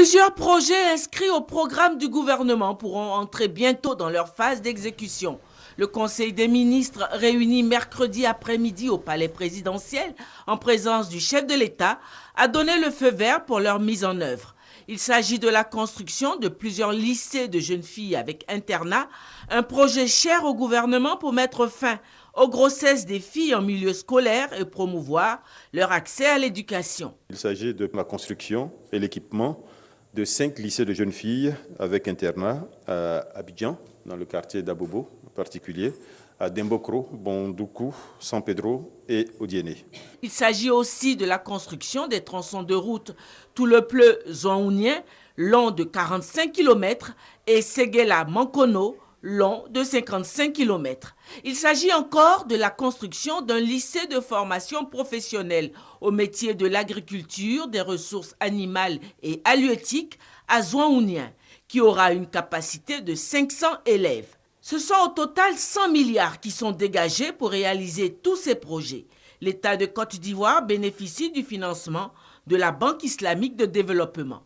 Plusieurs projets inscrits au programme du gouvernement pourront entrer bientôt dans leur phase d'exécution. Le Conseil des ministres, réuni mercredi après-midi au palais présidentiel, en présence du chef de l'État, a donné le feu vert pour leur mise en œuvre. Il s'agit de la construction de plusieurs lycées de jeunes filles avec internat, un projet cher au gouvernement pour mettre fin aux grossesses des filles en milieu scolaire et promouvoir leur accès à l'éducation. Il s'agit de la construction et l'équipement de 5 lycées de jeunes filles avec internat à Abidjan, dans le quartier d'Abobo en particulier, à Dembokro, Bondoukou, San Pedro et Odiéné. Il s'agit aussi de la construction des tronçons de route Toulepleu-Zonhounien, long de 45 km, et Séguéla-Mankono, long de 55 km. Il s'agit encore de la construction d'un lycée de formation professionnelle au métier de l'agriculture, des ressources animales et halieutiques à Zonhounien, qui aura une capacité de 500 élèves. Ce sont au total 100 milliards qui sont dégagés pour réaliser tous ces projets. L'État de Côte d'Ivoire bénéficie du financement de la Banque islamique de développement.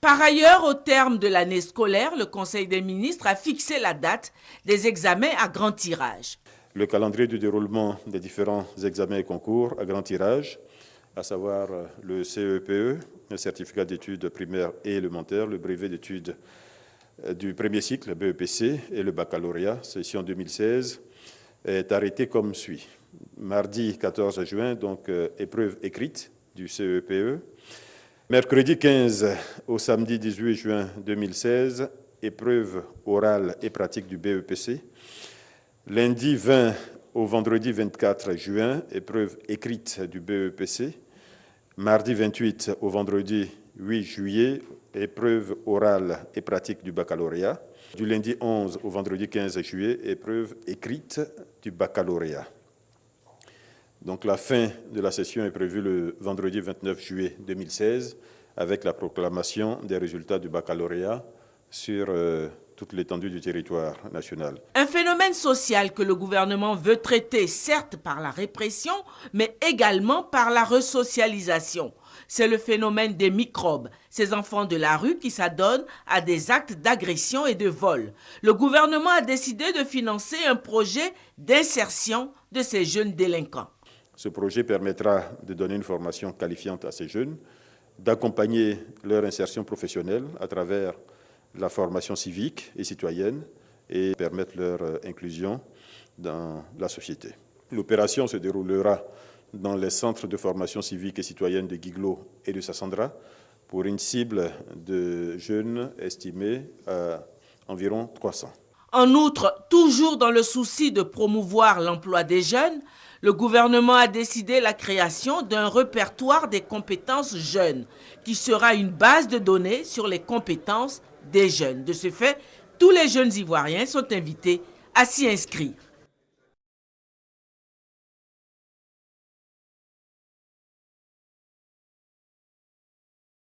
Par ailleurs, au terme de l'année scolaire, le Conseil des ministres a fixé la date des examens à grand tirage. Le calendrier du déroulement des différents examens et concours à grand tirage, à savoir le CEPE, le certificat d'études primaires et élémentaires, le brevet d'études du premier cycle, le BEPC, et le baccalauréat, session 2016, est arrêté comme suit. Mardi 14 juin, donc épreuve écrite du CEPE. Mercredi 15 au samedi 18 juin 2016, épreuve orale et pratique du BEPC. Lundi 20 au vendredi 24 juin, épreuve écrite du BEPC. Mardi 28 au vendredi 8 juillet, épreuve orale et pratique du baccalauréat. Du lundi 11 au vendredi 15 juillet, épreuve écrite du baccalauréat. Donc la fin de la session est prévue le vendredi 29 juillet 2016 avec la proclamation des résultats du baccalauréat sur toute l'étendue du territoire national. Un phénomène social que le gouvernement veut traiter certes par la répression, mais également par la resocialisation. C'est le phénomène des microbes, ces enfants de la rue qui s'adonnent à des actes d'agression et de vol. Le gouvernement a décidé de financer un projet d'insertion de ces jeunes délinquants. Ce projet permettra de donner une formation qualifiante à ces jeunes, d'accompagner leur insertion professionnelle à travers la formation civique et citoyenne et permettre leur inclusion dans la société. L'opération se déroulera dans les centres de formation civique et citoyenne de Guiglo et de Sassandra pour une cible de jeunes estimée à environ 300. En outre, toujours dans le souci de promouvoir l'emploi des jeunes, le gouvernement a décidé la création d'un répertoire des compétences jeunes qui sera une base de données sur les compétences des jeunes. De ce fait, tous les jeunes Ivoiriens sont invités à s'y inscrire.